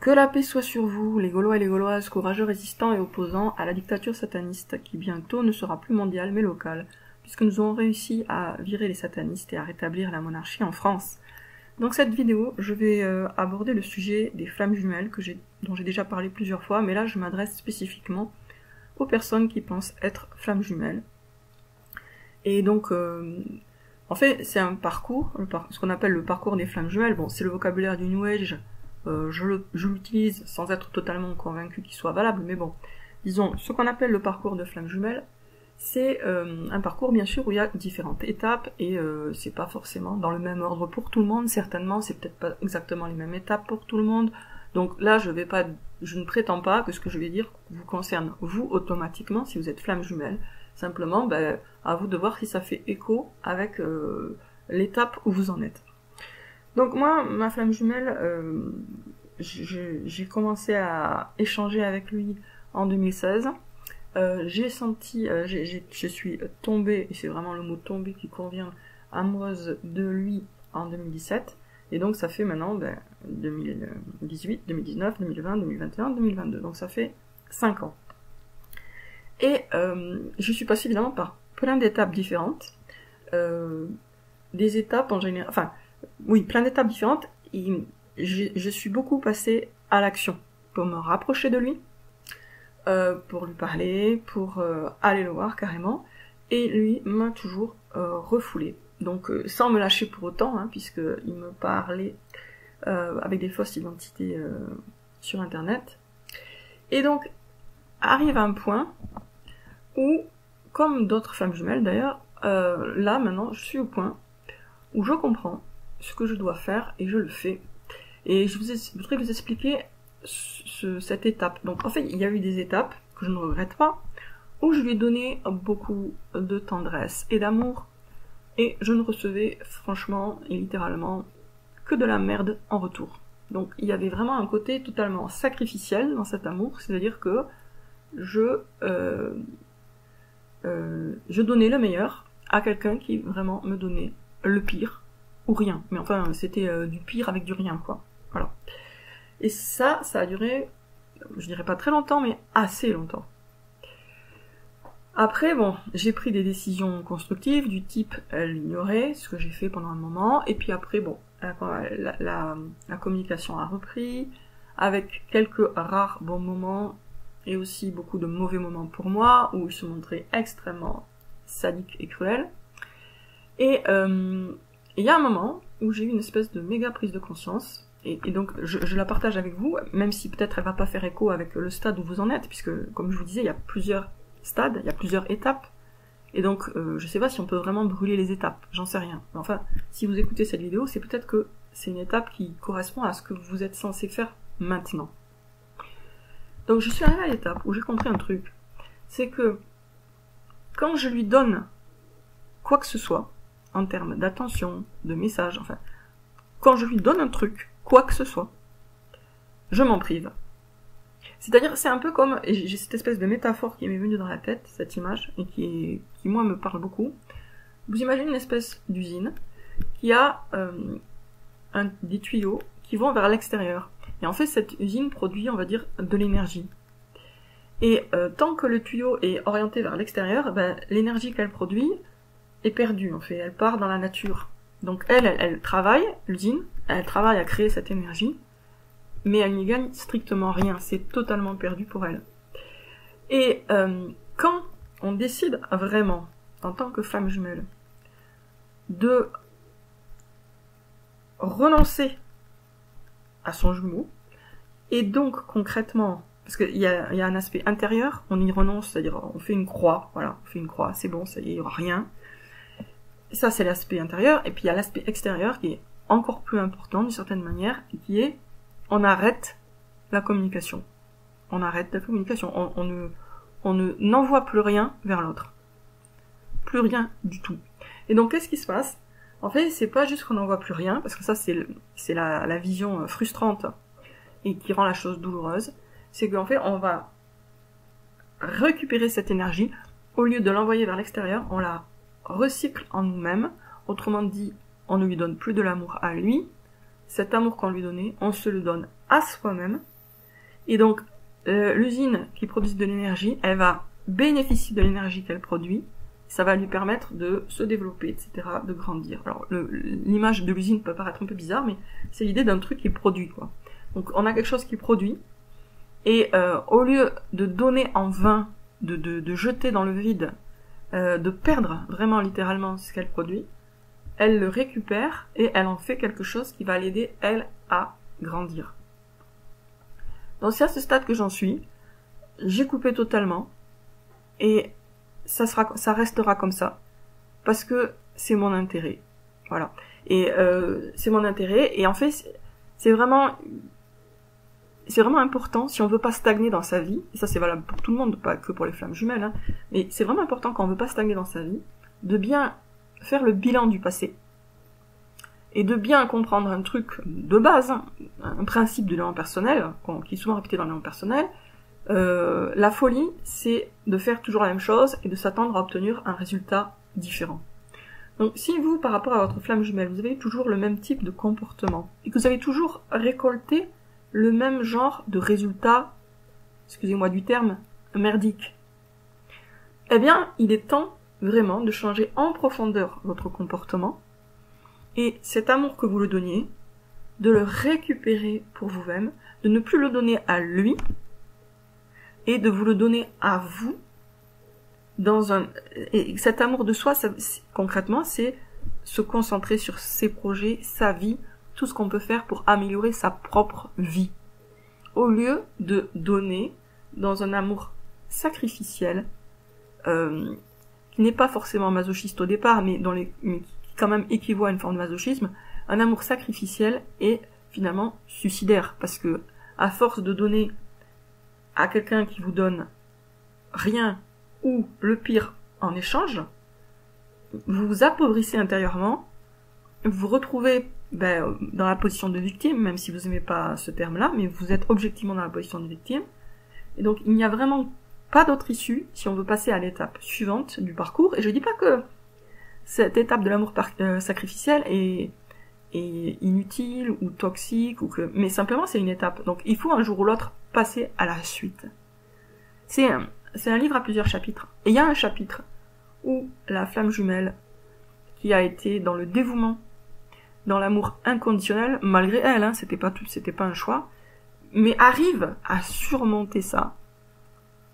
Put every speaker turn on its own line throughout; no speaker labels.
Que la paix soit sur vous, les Gaulois et les Gauloises, courageux résistants et opposants à la dictature sataniste, qui bientôt ne sera plus mondiale mais locale, puisque nous aurons réussi à virer les satanistes et à rétablir la monarchie en France. Dans cette vidéo, je vais aborder le sujet des flammes jumelles, dont j'ai déjà parlé plusieurs fois, mais là je m'adresse spécifiquement aux personnes qui pensent être flammes jumelles. Et donc, en fait, c'est un parcours, ce qu'on appelle le parcours des flammes jumelles. Bon, c'est le vocabulaire du New Age. Je l'utilise sans être totalement convaincu qu'il soit valable, mais bon, disons, ce qu'on appelle le parcours de flammes jumelles, c'est un parcours bien sûr où il y a différentes étapes et c'est pas forcément dans le même ordre pour tout le monde, certainement c'est peut-être pas exactement les mêmes étapes pour tout le monde, donc là je ne prétends pas que ce que je vais dire vous concerne vous automatiquement si vous êtes flamme jumelle, simplement à vous de voir si ça fait écho avec l'étape où vous en êtes. Donc moi, ma flamme jumelle, j'ai commencé à échanger avec lui en 2016. J'ai senti, je suis tombée, et c'est vraiment le mot tombée qui convient, amoureuse de lui en 2017. Et donc ça fait maintenant 2018, 2019, 2020, 2021, 2022. Donc ça fait 5 ans. Et je suis passée évidemment par plein d'étapes différentes. Des étapes en général... Enfin, oui, plein d'étapes différentes. Et je suis beaucoup passée à l'action pour me rapprocher de lui. Pour lui parler, pour aller le voir carrément, et lui m'a toujours refoulé. Donc sans me lâcher pour autant, hein, puisqu'il me parlait avec des fausses identités sur internet. Et donc arrive un point où, comme d'autres femmes jumelles d'ailleurs, là maintenant je suis au point où je comprends ce que je dois faire et je le fais. Et je voudrais vous expliquer cette étape. Donc en fait, il y a eu des étapes que je ne regrette pas, où je lui ai donné beaucoup de tendresse et d'amour, et je ne recevais franchement et littéralement que de la merde en retour. Donc il y avait vraiment un côté totalement sacrificiel dans cet amour, c'est-à-dire que je donnais le meilleur à quelqu'un qui vraiment me donnait le pire, ou rien. Mais enfin, c'était du pire avec du rien, quoi. Voilà. Et ça a duré, je dirais pas très longtemps, mais assez longtemps. Après, bon, j'ai pris des décisions constructives du type l'ignorer, ce que j'ai fait pendant un moment, et puis après, bon, la communication a repris, avec quelques rares bons moments, et aussi beaucoup de mauvais moments pour moi, où il se montrait extrêmement sadique et cruel. Et il y a un moment où j'ai eu une espèce de méga prise de conscience, et donc je la partage avec vous, même si peut-être elle va pas faire écho avec le stade où vous en êtes, puisque comme je vous disais, il y a plusieurs stades, il y a plusieurs étapes, et donc je sais pas si on peut vraiment brûler les étapes, j'en sais rien. Mais enfin, si vous écoutez cette vidéo, c'est peut-être que c'est une étape qui correspond à ce que vous êtes censé faire maintenant. Donc je suis arrivée à l'étape où j'ai compris un truc, c'est que quand je lui donne quoi que ce soit, en termes d'attention, de message, enfin, quand je lui donne un truc, quoi que ce soit, je m'en prive. C'est-à-dire, c'est un peu comme, et j'ai cette espèce de métaphore qui m'est venue dans la tête, cette image, et qui moi me parle beaucoup. Vous imaginez une espèce d'usine qui a des tuyaux qui vont vers l'extérieur. Et en fait, cette usine produit, on va dire, de l'énergie. Et tant que le tuyau est orienté vers l'extérieur, l'énergie qu'elle produit est perdue, en fait, elle part dans la nature. Donc elle travaille, l'usine, elle travaille à créer cette énergie, mais elle n'y gagne strictement rien, c'est totalement perdu pour elle. Et quand on décide vraiment, en tant que femme jumelle, de renoncer à son jumeau, et donc concrètement, parce qu'il y a un aspect intérieur, on y renonce, c'est-à-dire on fait une croix, voilà, on fait une croix, c'est bon, ça y est, il n'y aura rien. Ça, c'est l'aspect intérieur, et puis il y a l'aspect extérieur qui est encore plus important d'une certaine manière, et qui est, on arrête la communication. On arrête la communication. On n'envoie plus rien vers l'autre. Plus rien du tout. Et donc, qu'est-ce qui se passe? En fait, c'est pas juste qu'on n'envoie plus rien, parce que ça, c'est la vision frustrante, et qui rend la chose douloureuse. C'est qu'en fait, on va récupérer cette énergie, au lieu de l'envoyer vers l'extérieur, on la recycle en nous-mêmes, autrement dit, on ne lui donne plus de l'amour à lui, cet amour qu'on lui donnait, on se le donne à soi-même, Et donc, l'usine qui produit de l'énergie, elle va bénéficier de l'énergie qu'elle produit, ça va lui permettre de se développer, etc., de grandir. Alors, l'image de l'usine peut paraître un peu bizarre, mais c'est l'idée d'un truc qui produit, quoi. Donc, on a quelque chose qui produit, et au lieu de donner en vain, de jeter dans le vide, de perdre vraiment littéralement ce qu'elle produit, elle le récupère et elle en fait quelque chose qui va l'aider, elle, à grandir. Donc c'est à ce stade que j'en suis, j'ai coupé totalement, et ça restera comme ça, parce que c'est mon intérêt. Voilà. Et c'est mon intérêt, et en fait, c'est vraiment important, si on veut pas stagner dans sa vie, et ça c'est valable pour tout le monde, pas que pour les flammes jumelles, hein, mais c'est vraiment important quand on veut pas stagner dans sa vie, de bien faire le bilan du passé, et de bien comprendre un truc de base, hein, un principe de l'élan personnel, qui est souvent répété dans l'élan personnel. La folie, c'est de faire toujours la même chose, et de s'attendre à obtenir un résultat différent. Donc si vous, par rapport à votre flamme jumelle, vous avez toujours le même type de comportement, et que vous avez toujours récolté le même genre de résultat, excusez-moi du terme, merdique, eh bien, il est temps vraiment de changer en profondeur votre comportement, et cet amour que vous le donniez, de le récupérer pour vous-même, de ne plus le donner à lui, et de vous le donner à vous, et cet amour de soi, concrètement, c'est se concentrer sur ses projets, sa vie, tout ce qu'on peut faire pour améliorer sa propre vie, au lieu de donner dans un amour sacrificiel, qui n'est pas forcément masochiste au départ, mais qui quand même équivaut à une forme de masochisme, un amour sacrificiel et finalement suicidaire, parce que à force de donner à quelqu'un qui vous donne rien, ou le pire en échange, vous vous appauvrissez intérieurement, vous vous retrouvez dans la position de victime, même si vous n'aimez pas ce terme-là, mais vous êtes objectivement dans la position de victime, et donc il n'y a vraiment pas d'autre issue si on veut passer à l'étape suivante du parcours. Et je dis pas que cette étape de l'amour sacrificiel est inutile ou toxique, mais simplement c'est une étape. Donc il faut un jour ou l'autre passer à la suite. C'est un livre à plusieurs chapitres. Et il y a un chapitre où la flamme jumelle, qui a été dans le dévouement, dans l'amour inconditionnel, malgré elle, hein, c'était pas un choix, mais arrive à surmonter ça.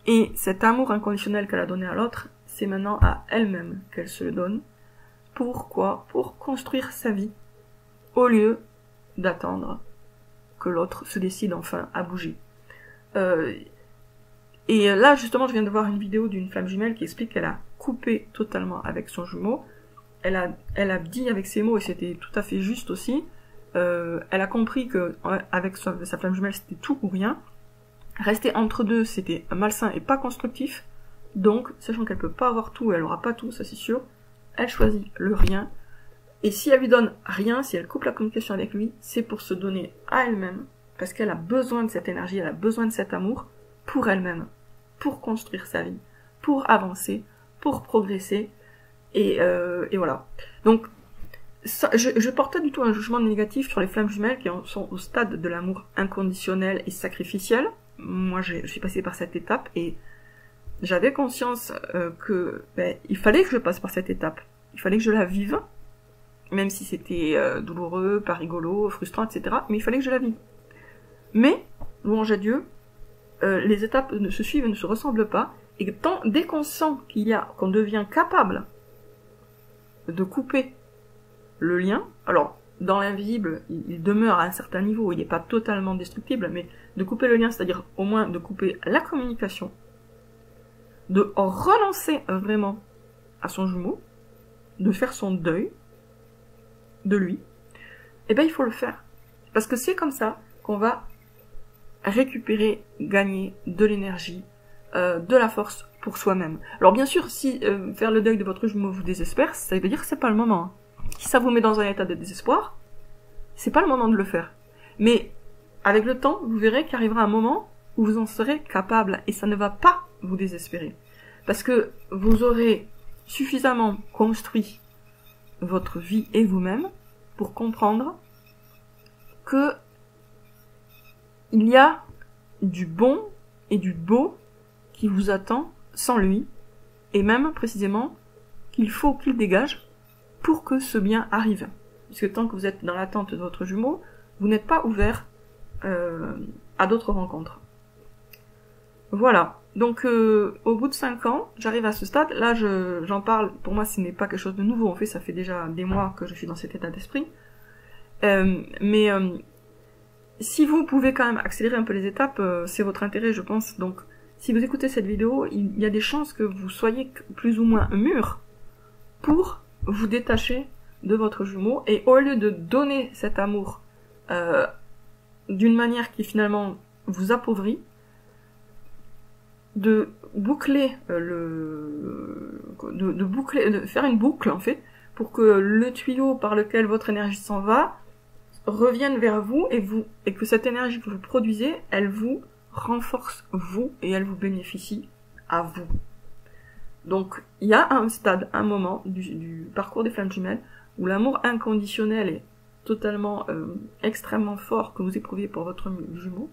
Et cet amour inconditionnel qu'elle a donné à l'autre, c'est maintenant à elle-même qu'elle se le donne. Pourquoi ? Pour construire sa vie, au lieu d'attendre que l'autre se décide enfin à bouger. Et là, justement, je viens de voir une vidéo d'une flamme jumelle qui explique qu'elle a coupé totalement avec son jumeau. Elle a dit avec ses mots, et c'était tout à fait juste aussi, elle a compris que avec sa flamme jumelle, c'était tout ou rien. Rester entre deux, c'était malsain et pas constructif. Donc, sachant qu'elle peut pas avoir tout, elle aura pas tout, ça c'est sûr, elle choisit le rien. Et si elle lui donne rien, si elle coupe la communication avec lui, c'est pour se donner à elle-même, parce qu'elle a besoin de cette énergie, elle a besoin de cet amour pour elle-même, pour construire sa vie, pour avancer, pour progresser, et voilà. Donc, ça, je porte pas du tout un jugement négatif sur les flammes jumelles qui sont au stade de l'amour inconditionnel et sacrificiel. Moi, je suis passée par cette étape, et j'avais conscience que il fallait que je passe par cette étape. Il fallait que je la vive, même si c'était douloureux, pas rigolo, frustrant, etc. Mais il fallait que je la vive. Mais, louange à Dieu, les étapes ne se suivent et ne se ressemblent pas, et dès qu'on sent qu'on devient capable de couper le lien, alors, dans l'invisible, il demeure à un certain niveau, il n'est pas totalement destructible, mais de couper le lien, c'est-à-dire au moins de couper la communication, de relancer vraiment à son jumeau, de faire son deuil de lui, eh ben il faut le faire. Parce que c'est comme ça qu'on va récupérer, gagner de l'énergie, de la force pour soi-même. Alors bien sûr, si faire le deuil de votre jumeau vous désespère, ça veut dire que c'est pas le moment. Hein. Si ça vous met dans un état de désespoir, c'est pas le moment de le faire. Mais avec le temps, vous verrez qu'il arrivera un moment où vous en serez capable, et ça ne va pas vous désespérer. Parce que vous aurez suffisamment construit votre vie et vous-même pour comprendre que il y a du bon et du beau qui vous attend sans lui, et même précisément qu'il faut qu'il dégage pour que ce bien arrive. Puisque tant que vous êtes dans l'attente de votre jumeau, vous n'êtes pas ouvert à d'autres rencontres. Voilà. Donc au bout de 5 ans, j'arrive à ce stade. Là, j'en parle. Pour moi, ce n'est pas quelque chose de nouveau. En fait, ça fait déjà des mois que je suis dans cet état d'esprit. Mais si vous pouvez quand même accélérer un peu les étapes, c'est votre intérêt, je pense. Donc, si vous écoutez cette vidéo, il y a des chances que vous soyez plus ou moins mûr pour vous détacher de votre jumeau. Et au lieu de donner cet amour d'une manière qui finalement vous appauvrit, de boucler de faire une boucle en fait, pour que le tuyau par lequel votre énergie s'en va revienne vers vous et que cette énergie que vous produisez, elle vous renforce vous et elle vous bénéficie à vous. Donc il y a un stade, un moment du parcours des flammes jumelles où l'amour inconditionnel est totalement extrêmement fort que vous éprouviez pour votre jumeau.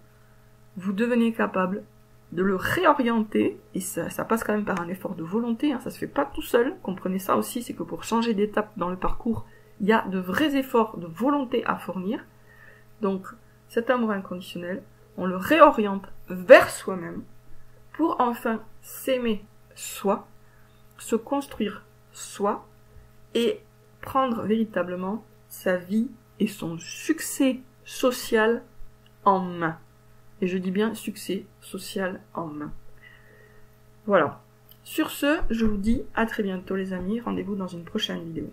Vous devenez capable de le réorienter, et ça passe quand même par un effort de volonté, hein, ça se fait pas tout seul, comprenez ça aussi, c'est que pour changer d'étape dans le parcours, il y a de vrais efforts de volonté à fournir. Donc cet amour inconditionnel, on le réoriente vers soi-même, pour enfin s'aimer soi, se construire soi, et prendre véritablement sa vie et son succès social en main. Et je dis bien succès social en main. Voilà. Sur ce, je vous dis à très bientôt les amis. Rendez-vous dans une prochaine vidéo.